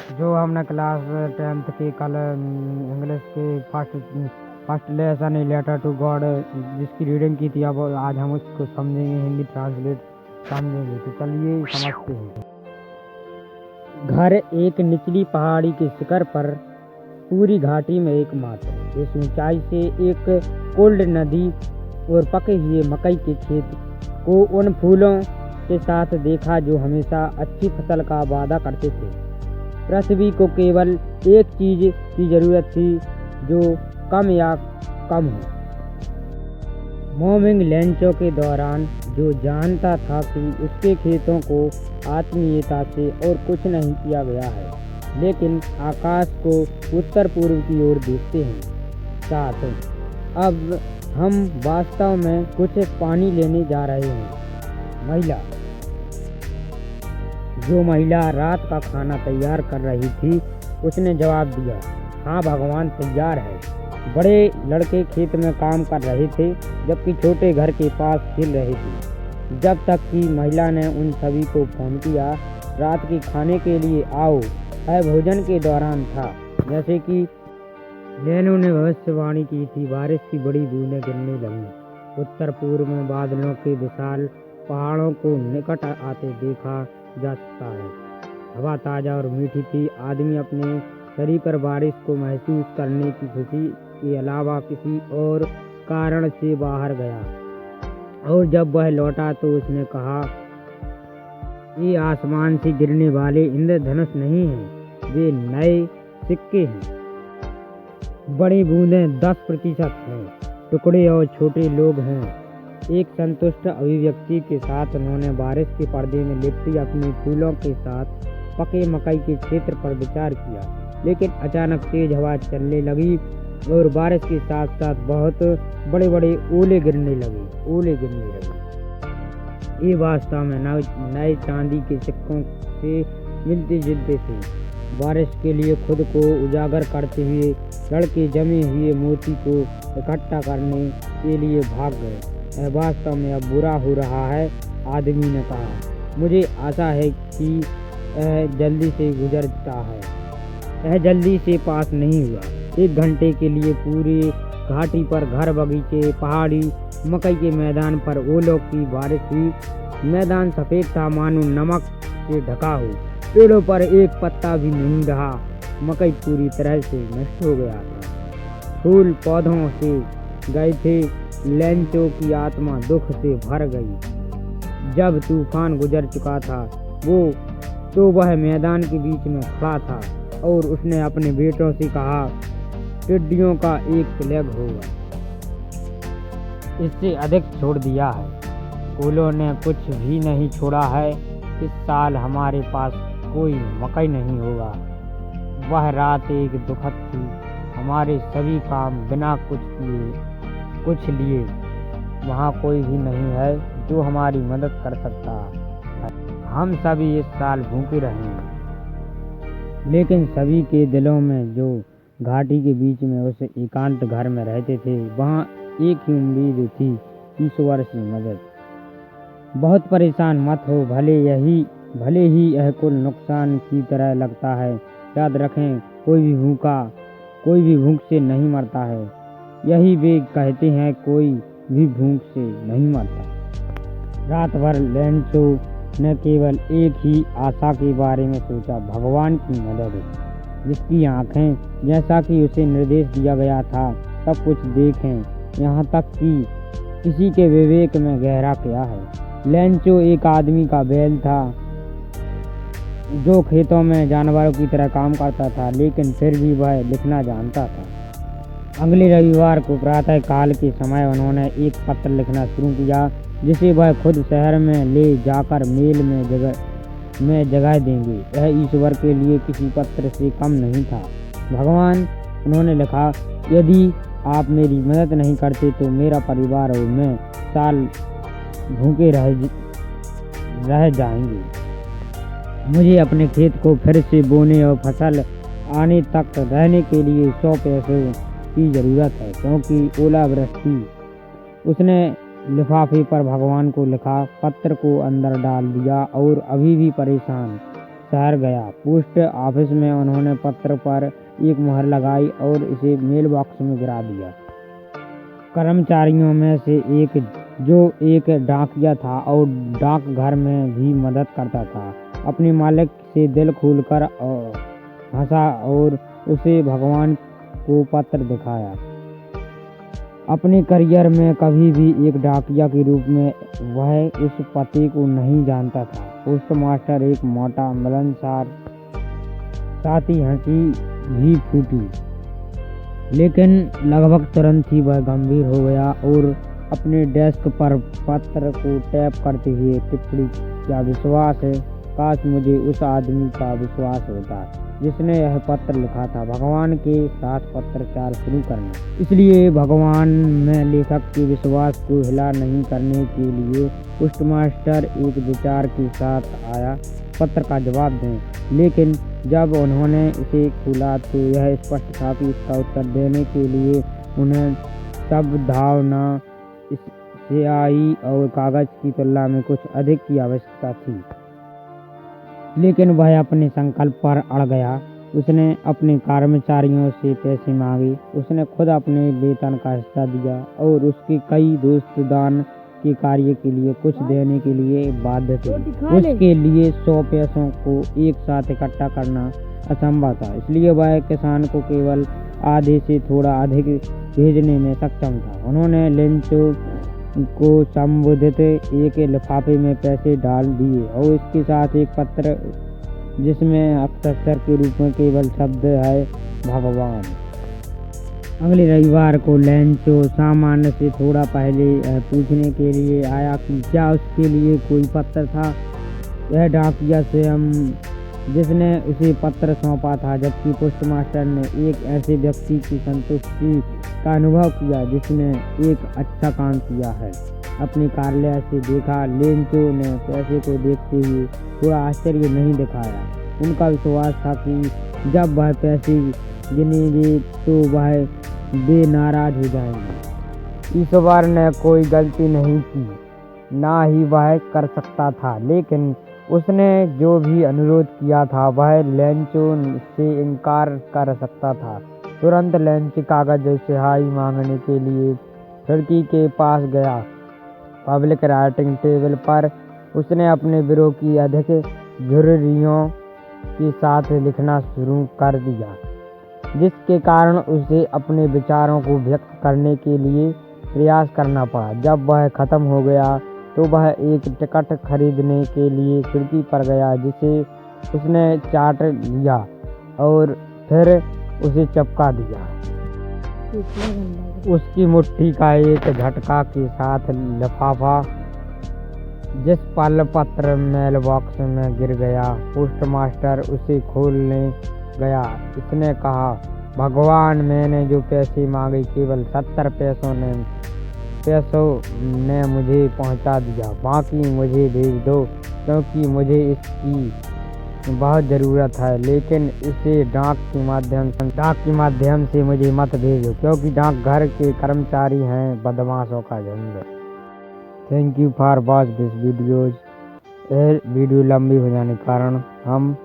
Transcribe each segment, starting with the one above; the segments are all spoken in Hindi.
जो हमने क्लास 10th के कल इंग्लिश के first lesson letter to God जिसकी रीडिंग की थी, अब आज हम उसको समझेंगे, हिंदी ट्रांसलेट समझेंगे। तो चलिए समझते हैं। घर एक निचली पहाड़ी के शिखर पर, पूरी घाटी में एकमात्र। इस ऊंचाई से एक कोल्ड नदी और पके हुए मकई के खेत को उन फूलों के साथ देखा जो हमेशा अच्छी फसल का वादा करते थे। पृथ्वी को केवल एक चीज की जरूरत थी जो कम या कम हो। मोमिंग लैंचो के दौरान जो जानता था कि उसके खेतों को आत्मीयता से और कुछ नहीं किया गया है, लेकिन आकाश को उत्तर पूर्व की ओर देखते हैं। साथ अब हम वास्तव में कुछ पानी लेने जा रहे हैं। महिला रात का खाना तैयार कर रही थी, उसने जवाब दिया, हाँ भगवान, तैयार है। बड़े लड़के खेत में काम कर रहे थे, जबकि छोटे घर के पास खेल रहे थे। जब तक कि महिला ने उन सभी को फोन किया, रात के खाने के लिए आओ। भोजन के दौरान था, जैसे कि लेनो ने भविष्यवाणी की थी, बारिश की बड़ी बूंदें गिरने लगी। उत्तर पूर्व में बादलों के विशाल पहाड़ों को निकट आते देखा जा सकता है। हवा ताजा और मीठी थी। आदमी अपने शरीर पर बारिश को महसूस करने की खुशी के अलावा किसी और कारण से बाहर गया, और जब वह लौटा तो उसने कहा, ये आसमान से गिरने वाले इंद्रधनुष नहीं हैं, वे नए सिक्के हैं। बड़ी बूंदें 10% हैं, टुकड़े और छोटे लोग हैं। एक संतुष्ट अभिव्यक्ति के साथ उन्होंने बारिश के पर्दे में लिपटी अपने फूलों के साथ पके मकई के क्षेत्र पर विचार किया। लेकिन अचानक तेज हवा चलने लगी और बारिश के साथ साथ बहुत बड़े बड़े ओले गिरने लगे। ये वास्तव में नए चांदी के सिक्कों से मिलते जुलते थे। बारिश के लिए खुद को उजागर करते हुए लड़के जमे हुए मोती को इकट्ठा करने के लिए भाग गए। वास्तव में अब बुरा हो रहा है, आदमी ने कहा। मुझे आशा है कि यह जल्दी से गुजरता है। यह जल्दी से पास नहीं हुआ। 1 घंटे के लिए पूरी घाटी पर घर, बगीचे, पहाड़ी, मकई के मैदान पर ओलों की बारिश हुई। मैदान सफेद था, मानो नमक से ढका हो। पेड़ों पर एक पत्ता भी नहीं रहा। मकई पूरी तरह से नष्ट हो गया था। फूल पौधों से गए थे। लैंचो की आत्मा दुख से भर गई। जब तूफान गुजर चुका था, वह मैदान के बीच में खड़ा था और उसने अपने बेटों से कहा, टिड्डियों का एक प्लेग होगा, इससे अधिक छोड़ दिया है। ओलों ने कुछ भी नहीं छोड़ा है। इस साल हमारे पास कोई मकई नहीं होगा। वह रात एक दुखद थी। हमारे सभी काम बिना कुछ लिए। वहाँ कोई भी नहीं है जो हमारी मदद कर सकता है। हम सभी इस साल भूखे रहेंगे। लेकिन सभी के दिलों में, जो घाटी के बीच में उस एकांत घर में रहते थे, वहाँ एक ही उम्मीद थी, ईश्वर से मदद। बहुत परेशान मत हो, भले ही यह कुल नुकसान की तरह लगता है। याद रखें, कोई भी भूख से नहीं मरता है। यही वे कहते हैं, कोई भी भूख से नहीं मरता। रात भर लैंचो ने केवल एक ही आशा के बारे में सोचा, भगवान की मदद। जिसकी आंखें, जैसा कि उसे निर्देश दिया गया था, सब कुछ देखें, यहाँ तक कि किसी के विवेक में गहरा क्या है। लैंचो एक आदमी का बैल था जो खेतों में जानवरों की तरह काम करता था, लेकिन फिर भी वह लिखना जानता था। अगले रविवार को प्रातः काल के समय उन्होंने एक पत्र लिखना शुरू किया, जिसे वह खुद शहर में ले जाकर मेल में जगह देंगे। यह ईश्वर के लिए किसी पत्र से कम नहीं था। भगवान, उन्होंने लिखा, यदि आप मेरी मदद नहीं करते तो मेरा परिवार और मैं साल भूखे रह जाएंगे। मुझे अपने खेत को फिर से बोने और फसल आने तक रहने के लिए 100 पैसों की ज़रूरत है, क्योंकि ओलावृष्टि। उसने लिफाफे पर भगवान को लिखा, पत्र को अंदर डाल दिया और अभी भी परेशान शहर गया। पोस्ट ऑफिस में उन्होंने पत्र पर एक मुहर लगाई और इसे मेल बॉक्स में गिरा दिया। कर्मचारियों में से एक, जो एक डाकिया था और डाकघर में भी मदद करता था, अपने मालिक से दिल खोलकर हंसा और उसे भगवान को पत्र दिखाया। अपने करियर में कभी भी एक डाकिया के रूप में वह उस पते को नहीं जानता था। पोस्टमास्टर एक मोटा मिलनसार, साथ ही हंसी भी फूटी, लेकिन लगभग तुरंत ही वह गंभीर हो गया और अपने डेस्क पर पत्र को टैप करते हुए टिप्पणी, क्या विश्वास है, काश मुझे उस आदमी का विश्वास होता जिसने यह पत्र लिखा था। भगवान के साथ पत्रचार शुरू करना। इसलिए भगवान में लेखक के विश्वास को हिला नहीं करने के लिए पोस्टमास्टर एक विचार के साथ आया, पत्र का जवाब दें। लेकिन जब उन्होंने इसे खोला तो यह स्पष्ट था कि इसका उत्तर देने के लिए उन्हें सब धावना, स्याही और कागज की तुलना में कुछ अधिक की आवश्यकता थी। लेकिन वह अपने संकल्प पर अड़ गया। उसने अपने कर्मचारियों से पैसे मांगे, उसने खुद अपने वेतन का हिस्सा दिया और उसके कई दोस्त दान के कार्य के लिए कुछ देने के लिए बाध्य थे। उसके लिए 100 पैसों को एक साथ इकट्ठा करना असंभव था, इसलिए वह किसान को केवल आधे से थोड़ा अधिक भेजने में सक्षम था। उन्होंने लेंचो को संबोधित एक लिफाफे में पैसे डाल दिए और इसके साथ एक पत्र जिसमें हस्ताक्षर के रूप में केवल शब्द है, भगवान। अगले रविवार को लेंचो सामान्य से थोड़ा पहले पूछने के लिए आया कि क्या उसके लिए कोई पत्र था। यह डाकिया स्वयं जिसने उसे पत्र सौंपा था, जबकि पोस्टमास्टर ने एक ऐसे व्यक्ति की संतुष्टि का अनुभव किया जिसने एक अच्छा काम किया है। अपने कार्यालय से देखा। लेंचो ने पैसे को देखते हुए थोड़ा आश्चर्य नहीं दिखाया। उनका विश्वास था कि जब वह पैसे गिनेंगे तो वह बेनाराज हो जाएंगे। ईश्वर ने कोई गलती नहीं की, ना ही वह कर सकता था, लेकिन उसने जो भी अनुरोध किया था वह लेंचो से इनकार कर सकता था। तुरंत लेंचो कागज और स्याही मांगने के लिए खिड़की के पास गया। पब्लिक राइटिंग टेबल पर उसने अपने बिरो की अधिक झुर्रियों के साथ लिखना शुरू कर दिया, जिसके कारण उसे अपने विचारों को व्यक्त करने के लिए प्रयास करना पड़ा। जब वह खत्म हो गया तो वह एक टिकट खरीदने के लिए खिड़की पर गया, जिसे उसने चाट लिया और फिर उसे चिपका दिया। उसकी मुट्ठी का एक झटका के साथ लिफाफा जिस पल पत्र मेल बॉक्स में गिर गया, पोस्टमास्टर उसे खोलने गया। इसने कहा, भगवान, मैंने जो पैसे मांगे केवल 70 पैसों ने मुझे पहुंचा दिया। बाकी मुझे भेज दो, क्योंकि मुझे इसकी बहुत ज़रूरत है, लेकिन इसे डाक के माध्यम से मुझे मत भेजो, क्योंकि डाकघर के कर्मचारी हैं बदमाशों का झुंड। Thank you for watch this videos. यह वीडियो लंबी हो जाने के कारण हम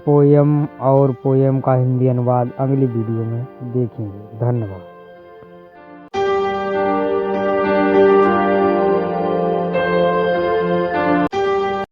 पोएम का हिंदी अनुवाद अगली वीडियो में देखेंगे। धन्यवाद।